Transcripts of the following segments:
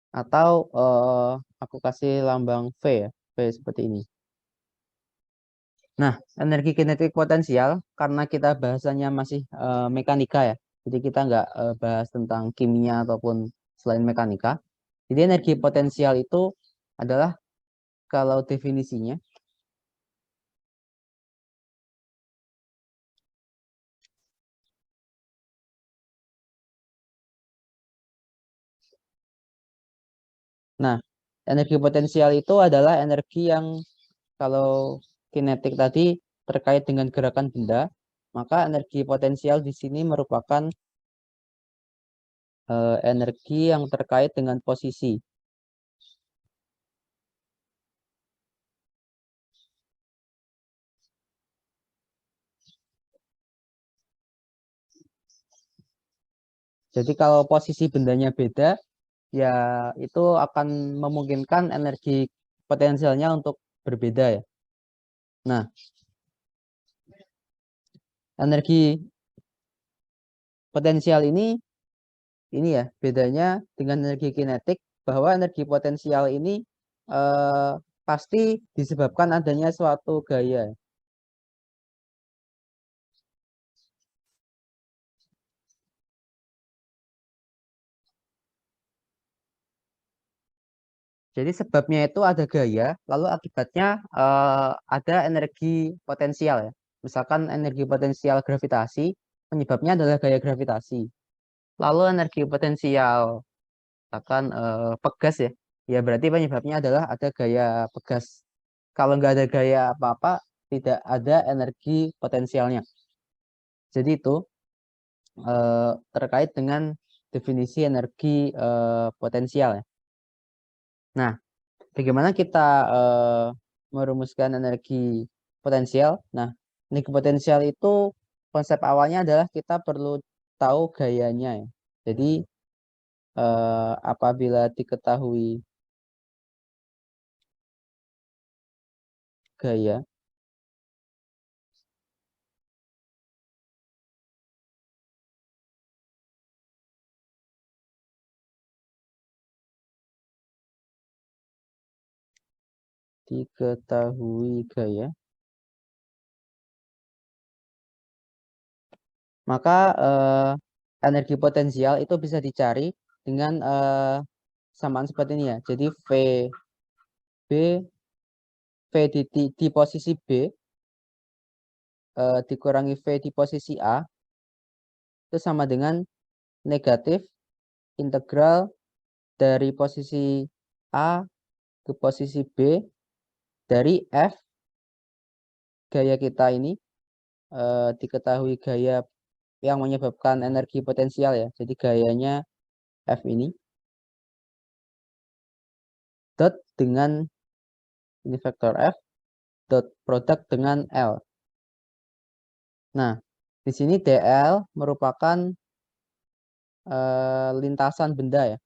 Atau aku kasih lambang V ya, V seperti ini. Nah, energi kinetik potensial karena kita bahasanya masih mekanika ya. Jadi kita nggak bahas tentang kimia ataupun selain mekanika. Jadi energi potensial itu adalah kalau definisinya. Nah, energi potensial itu adalah energi yang kalau kinetik tadi terkait dengan gerakan benda, maka energi potensial di sini merupakan energi yang terkait dengan posisi. Jadi kalau posisi bendanya beda, ya itu akan memungkinkan energi potensialnya untuk berbeda ya. Nah, energi potensial ini ya bedanya dengan energi kinetik bahwa energi potensial ini eh, pasti disebabkan adanya suatu gaya. Jadi sebabnya itu ada gaya, lalu akibatnya ada energi potensial ya. Misalkan energi potensial gravitasi, penyebabnya adalah gaya gravitasi. Lalu energi potensial, misalkan pegas ya, ya berarti penyebabnya adalah ada gaya pegas. Kalau nggak ada gaya apa-apa, tidak ada energi potensialnya. Jadi itu terkait dengan definisi energi potensial ya. Nah, bagaimana kita merumuskan energi potensial? Nah, energi potensial itu konsep awalnya adalah kita perlu tahu gayanya ya. Jadi apabila diketahui gaya, diketahui gaya, maka energi potensial itu bisa dicari dengan samaan seperti ini ya. Jadi B V di posisi B dikurangi V di posisi A itu sama dengan negatif integral dari posisi A ke posisi B dari F gaya kita ini diketahui gaya yang menyebabkan energi potensial ya. Jadi gayanya F ini dot dengan ini vektor F dot produk dengan L. Nah, di sini DL merupakan lintasan benda ya.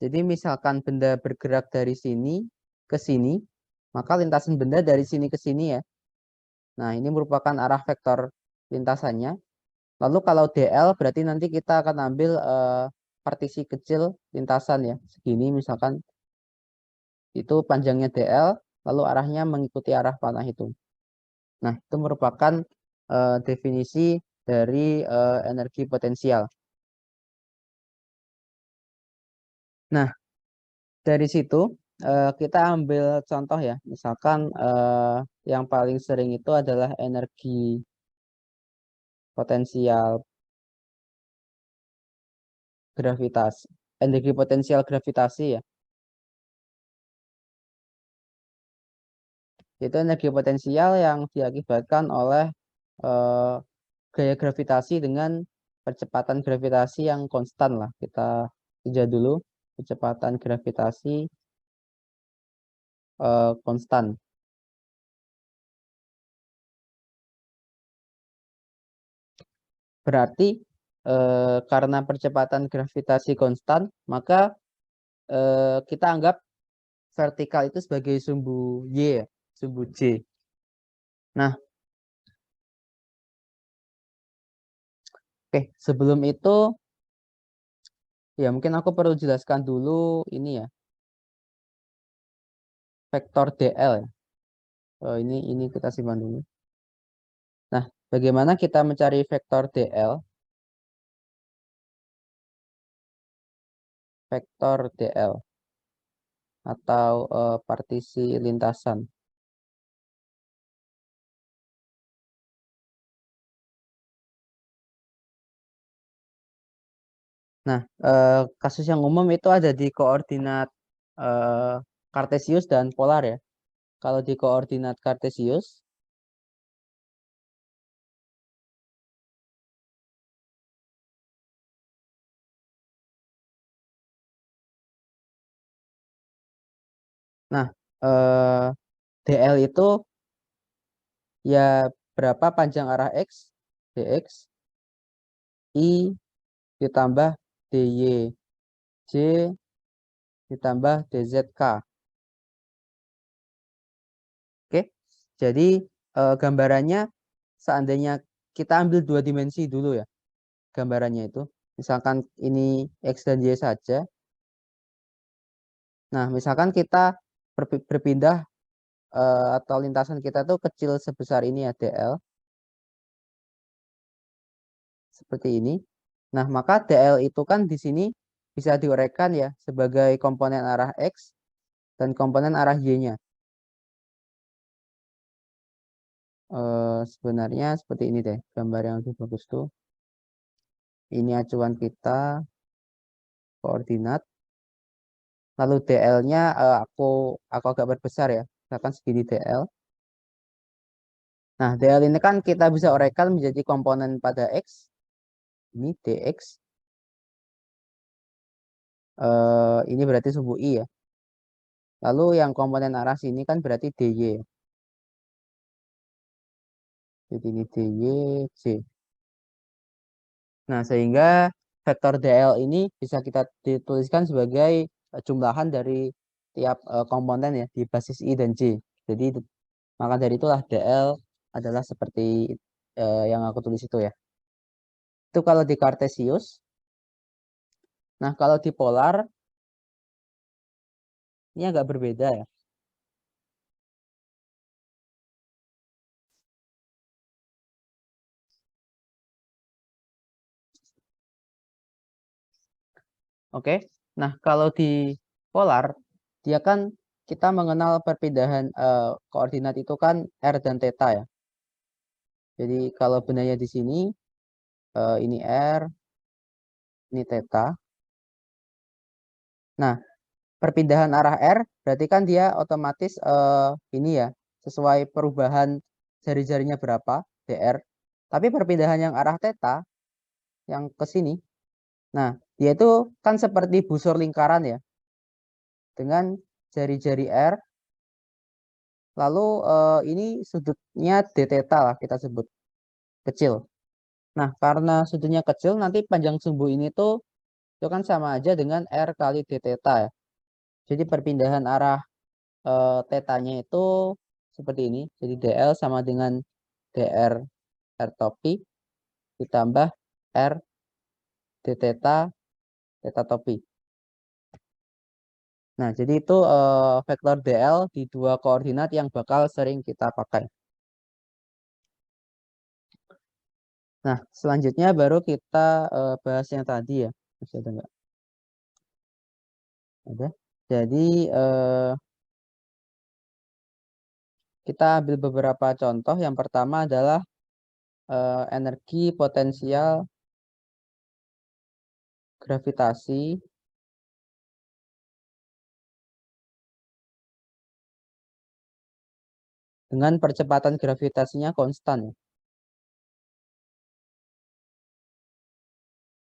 Jadi misalkan benda bergerak dari sini ke sini, maka lintasan benda dari sini ke sini ya. Nah, ini merupakan arah vektor lintasannya. Lalu kalau DL berarti nanti kita akan ambil partisi kecil lintasan ya. Segini misalkan itu panjangnya DL, lalu arahnya mengikuti arah panah itu. Nah, itu merupakan definisi dari energi potensial. Nah, dari situ kita ambil contoh ya. Misalkan yang paling sering itu adalah energi potensial gravitasi. Energi potensial gravitasi ya. Itu energi potensial yang diakibatkan oleh eh, gaya gravitasi dengan percepatan gravitasi yang konstan lah. Kita udah dulu kecepatan gravitasi konstan. Berarti karena percepatan gravitasi konstan, maka kita anggap vertikal itu sebagai sumbu Y ya, sumbu J. Nah, Oke, sebelum itu ya mungkin aku perlu jelaskan dulu ini ya, vektor DL ya. Ini kita simpan dulu. Nah, bagaimana kita mencari vektor DL? Vektor DL atau partisi lintasan. Nah, kasus yang umum itu ada di koordinat kartesius dan polar ya. Kalau di koordinat kartesius, nah DL itu ya berapa panjang arah X, dx, I ditambah dy, J ditambah dzk. Oke, jadi gambarannya seandainya kita ambil dua dimensi dulu ya, gambarannya itu. Misalkan ini X dan Y saja. Nah, misalkan kita berpindah atau lintasan kita tuh kecil sebesar ini ya, DL. Seperti ini. Nah, maka DL itu kan di sini bisa diuraikan ya sebagai komponen arah X dan komponen arah Y-nya. Sebenarnya seperti ini deh, gambar yang lebih bagus tuh. Ini acuan kita, koordinat. Lalu DL-nya aku agak berbesar ya, misalkan segini DL. Nah, DL ini kan kita bisa uraikan menjadi komponen pada X. Ini dx. Ini berarti sumbu I ya. Lalu yang komponen arah sini kan berarti dy. Jadi ini dy, c. Nah, sehingga vektor dl ini bisa kita dituliskan sebagai jumlahan dari tiap komponen ya di basis I dan J. Jadi maka dari itulah dl adalah seperti yang aku tulis itu ya. Itu kalau di kartesius. Nah, kalau di polar ini agak berbeda ya. Oke. Nah, kalau di polar dia kan kita mengenal perpindahan koordinat itu kan r dan theta ya. Jadi kalau benarnya di sini ini r, ini theta. Nah, perpindahan arah r berarti kan dia otomatis ini ya sesuai perubahan jari-jarinya berapa dr. Tapi perpindahan yang arah theta yang ke sini, nah dia itu kan seperti busur lingkaran ya dengan jari-jari r. Lalu ini sudutnya d theta lah kita sebut kecil. Nah, karena sudutnya kecil nanti panjang sumbu ini tuh itu kan sama aja dengan r kali d theta ya. Jadi perpindahan arah tetanya itu seperti ini. Jadi dl sama dengan dr r topi ditambah r d theta theta topi. Nah, jadi itu vektor dl di dua koordinat yang bakal sering kita pakai. Nah, selanjutnya baru kita bahas yang tadi ya. Masih ada nggak? Ada. Jadi kita ambil beberapa contoh. Yang pertama adalah energi potensial gravitasi dengan percepatan gravitasinya konstan.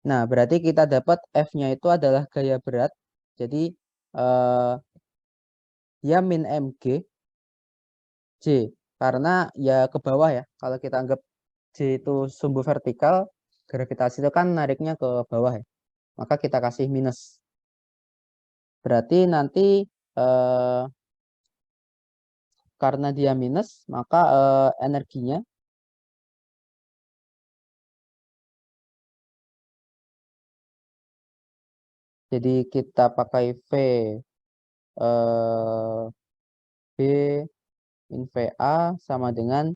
Nah, berarti kita dapat F-nya itu adalah gaya berat. Jadi eh, dia min mg J. Karena ya ke bawah ya. Kalau kita anggap J itu sumbu vertikal, gravitasi itu kan nariknya ke bawah ya. Maka kita kasih minus. Berarti nanti eh, karena dia minus, maka energinya Jadi kita pakai V B min VA sama dengan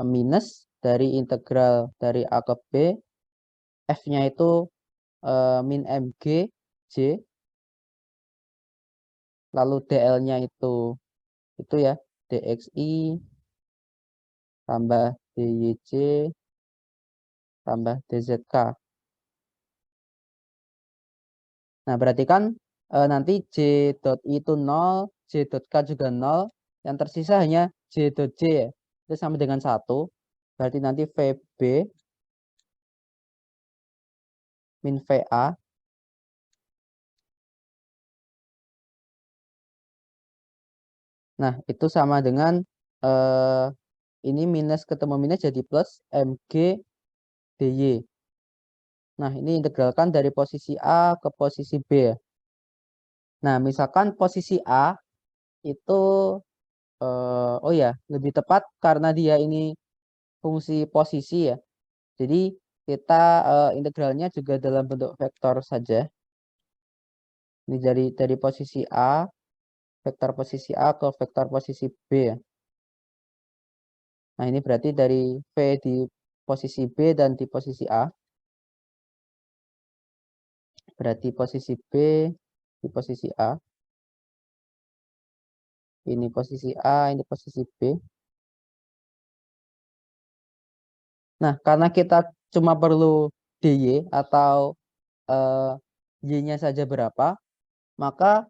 minus dari integral dari A ke B, F-nya itu min MG J, lalu DL-nya itu ya, DXI tambah DYJ tambah DZK. Nah, berarti kan nanti J dot I itu 0, J dot K juga 0, yang tersisa hanya J dot J ya, itu sama dengan 1, berarti nanti VB min VA nah itu sama dengan ini minus ketemu minus jadi plus MG DY. Nah, ini integralkan dari posisi A ke posisi B ya. Nah, misalkan posisi A itu oh ya, lebih tepat karena dia ini fungsi posisi ya. Jadi kita integralnya juga dalam bentuk vektor saja. Ini dari posisi A, vektor posisi A ke vektor posisi B ya. Nah, ini berarti dari V di posisi B dan di posisi A. Berarti posisi B di posisi A. Ini posisi A, ini posisi B. Nah, karena kita cuma perlu DY atau Y-nya saja berapa, maka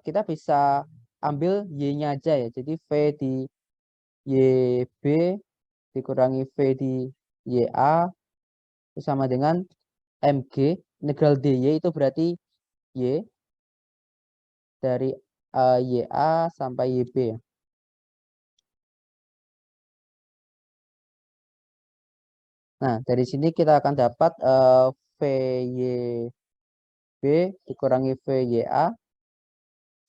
kita bisa ambil Y-nya aja ya. Jadi V di YB dikurangi V di YA itu sama dengan MG. Integral DY itu berarti Y dari YA sampai YB ya. Nah, dari sini kita akan dapat VYB dikurangi VYA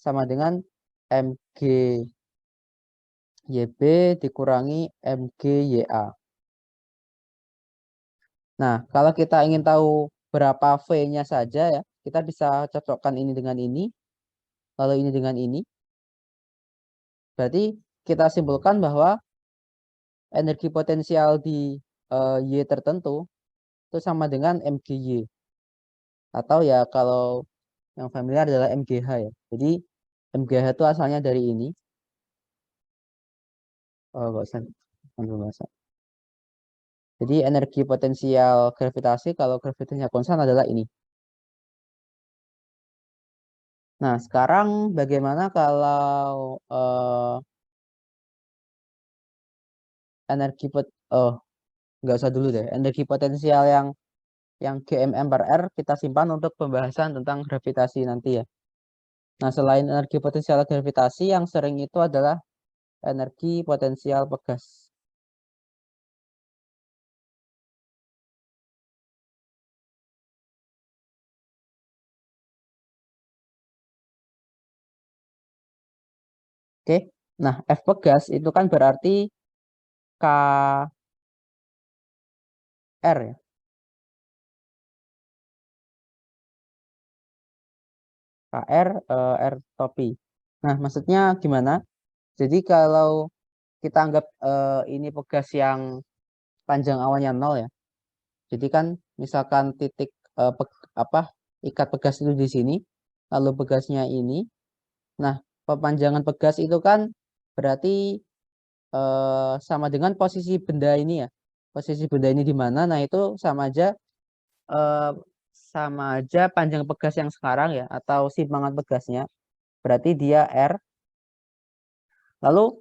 sama dengan MG YB dikurangi MG YA. Nah, kalau kita ingin tahu berapa V-nya saja ya, kita bisa cocokkan ini dengan ini, lalu ini dengan ini. Berarti kita simpulkan bahwa energi potensial di Y tertentu itu sama dengan MGY. Atau ya kalau yang familiar adalah MGH ya. Jadi MGH itu asalnya dari ini. Oh, nggak usah. Jadi energi potensial gravitasi kalau gravitasinya konstan adalah ini. Nah, sekarang bagaimana kalau nggak usah dulu deh. Energi potensial yang GMM per R kita simpan untuk pembahasan tentang gravitasi nanti ya. Nah, selain energi potensial gravitasi yang sering itu adalah energi potensial pegas. Oke. Nah, F pegas itu kan berarti KR ya. KR R topi. Nah, maksudnya gimana? Jadi kalau kita anggap ini pegas yang panjang awannya 0 ya. Jadi kan misalkan titik ikat pegas itu di sini, lalu pegasnya ini. Nah, perpanjangan pegas itu kan berarti sama dengan posisi benda ini ya. Posisi benda ini di mana? Nah, itu eh, sama aja panjang pegas yang sekarang ya atau simpangan pegasnya. Berarti dia R. Lalu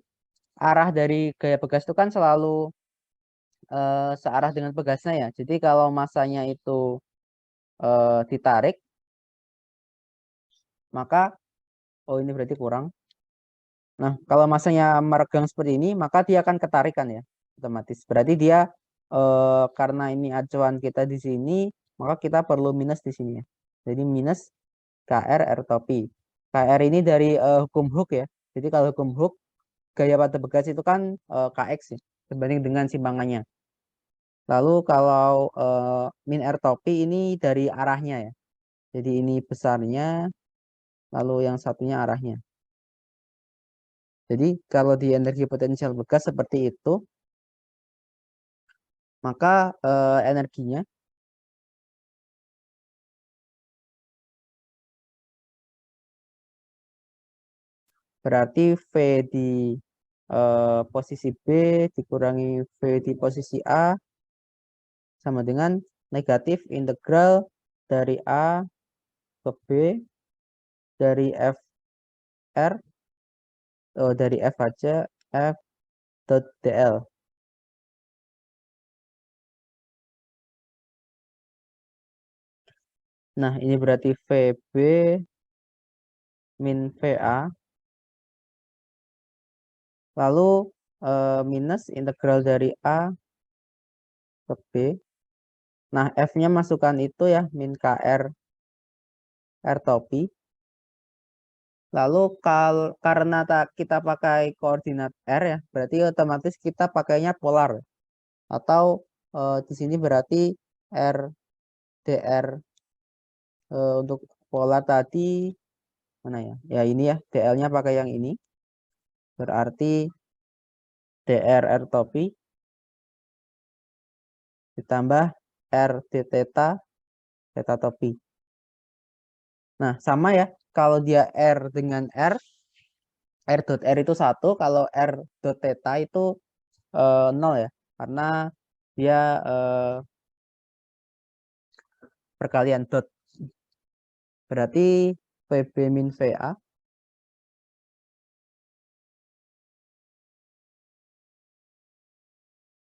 arah dari gaya pegas itu kan selalu searah dengan pegasnya ya. Jadi kalau masanya itu ditarik, maka ini berarti kurang. Nah, kalau masanya meregang seperti ini, maka dia akan ketarikan ya, otomatis. Berarti dia karena ini acuan kita di sini, maka kita perlu minus di sini ya. Jadi minus KR R topi. KR ini dari hukum Hooke ya. Jadi kalau hukum Hooke, gaya pada begas itu kan KX ya, dibanding dengan simpangannya. Lalu kalau min R topi ini dari arahnya ya. Jadi ini besarnya, lalu yang satunya arahnya. Jadi kalau di energi potensial bekas seperti itu, maka energinya berarti V di posisi B dikurangi V di posisi A sama dengan negatif integral dari A ke B dari FR, dari F aja, F dot DL. Nah, ini berarti VB min VA, lalu minus integral dari A ke B. Nah, F-nya masukkan itu ya, min KR R topi. Lalu karena kita pakai koordinat R ya, berarti otomatis kita pakainya polar. Atau di sini berarti R dr untuk polar tadi mana ya? Ya ini ya, dl-nya pakai yang ini. Berarti dr R topi ditambah R d theta, theta topi. Nah, sama ya. Kalau dia R dengan R dot R itu 1, kalau R dot theta itu 0 ya. Karena dia perkalian dot. Berarti VB min VA.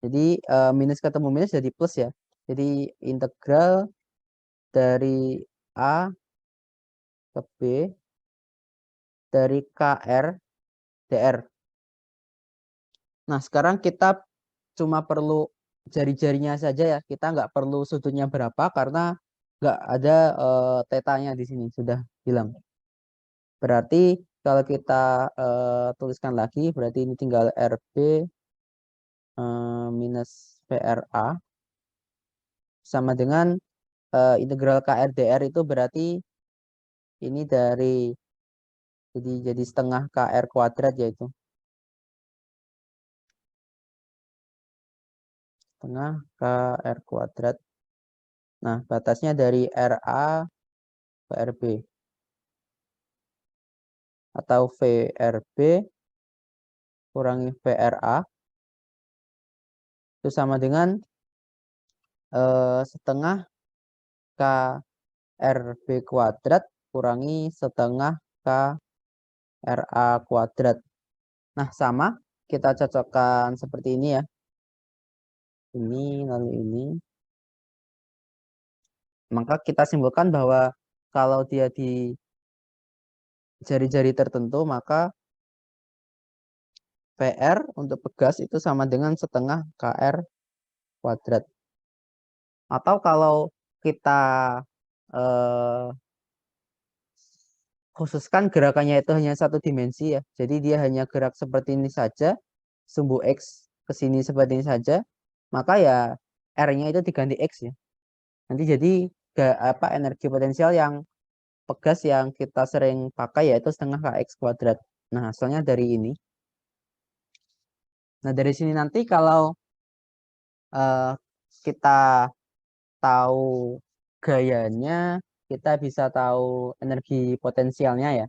Jadi minus ketemu minus jadi plus ya. Jadi integral dari A ke B dari KR DR. Nah, sekarang kita cuma perlu jari-jarinya saja ya. Kita nggak perlu sudutnya berapa karena nggak ada tetanya di sini, sudah hilang. Berarti kalau kita tuliskan lagi, berarti ini tinggal RB minus VRA sama dengan integral KRDR itu berarti ini dari jadi setengah KR kuadrat, yaitu setengah KR kuadrat. Nah, batasnya dari RA ke RB atau VRB kurangi VRA itu sama dengan setengah KRB kuadrat kurangi setengah KRA kuadrat. Nah, sama kita cocokkan seperti ini ya. Ini lalu ini. Maka kita simpulkan bahwa kalau dia di jari-jari tertentu, maka PR untuk pegas itu sama dengan setengah KR kuadrat. Atau kalau kita khususkan gerakannya itu hanya satu dimensi ya. Jadi dia hanya gerak seperti ini saja, sumbu X ke sini seperti ini saja, maka ya R-nya itu diganti X ya. Nanti jadi energi potensial yang pegas yang kita sering pakai yaitu setengah KX kuadrat. Nah, hasilnya dari ini. Nah, dari sini nanti kalau kita tahu gayanya, kita bisa tahu energi potensialnya ya.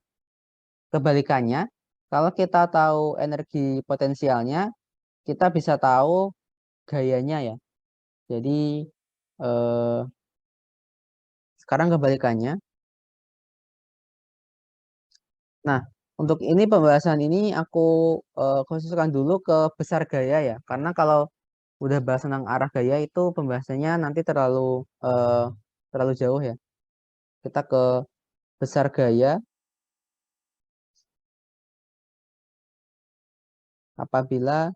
Kebalikannya, kalau kita tahu energi potensialnya, kita bisa tahu gayanya ya. Jadi eh, sekarang kebalikannya. Nah, untuk ini pembahasan ini aku khususkan dulu ke besar gaya ya. Karena kalau udah bahas tentang arah gaya itu pembahasannya nanti eh, terlalu jauh ya. Kita ke besar gaya apabila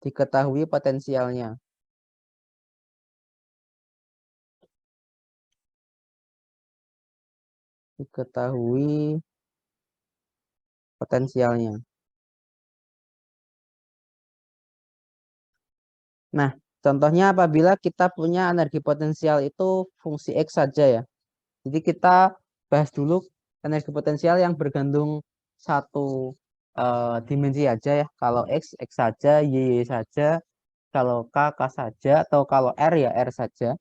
diketahui potensialnya. Diketahui potensialnya. Nah, Contohnya apabila kita punya energi potensial itu fungsi X saja ya. Jadi kita bahas dulu energi potensial yang bergantung satu dimensi aja ya. Kalau X, X saja, Y saja. Kalau K saja. Atau kalau R ya R saja.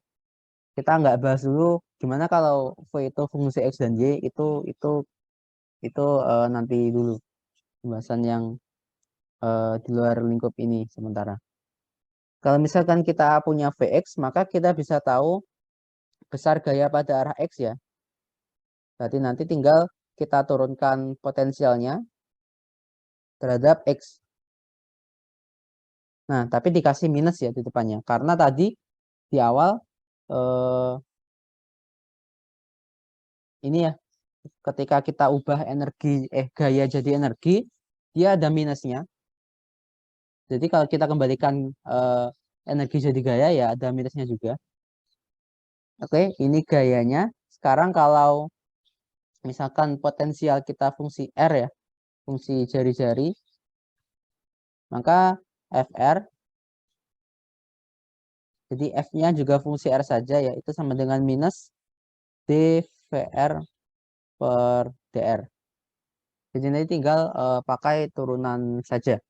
Kita nggak bahas dulu gimana kalau V itu fungsi X dan Y itu nanti dulu. Pembahasan yang di luar lingkup ini sementara. Kalau misalkan kita punya Vx, maka kita bisa tahu besar gaya pada arah X ya. Berarti nanti tinggal kita turunkan potensialnya terhadap X. Nah, tapi dikasih minus ya di depannya. Karena tadi di awal ini ya, ketika kita ubah gaya jadi energi, dia ada minusnya. Jadi kalau kita kembalikan energi jadi gaya ya ada minusnya juga. Oke, ini gayanya. Sekarang kalau misalkan potensial kita fungsi R ya, fungsi jari-jari, maka Fr, jadi F-nya juga fungsi R saja ya, itu sama dengan minus dVr per dr. Jadi nanti tinggal pakai turunan saja.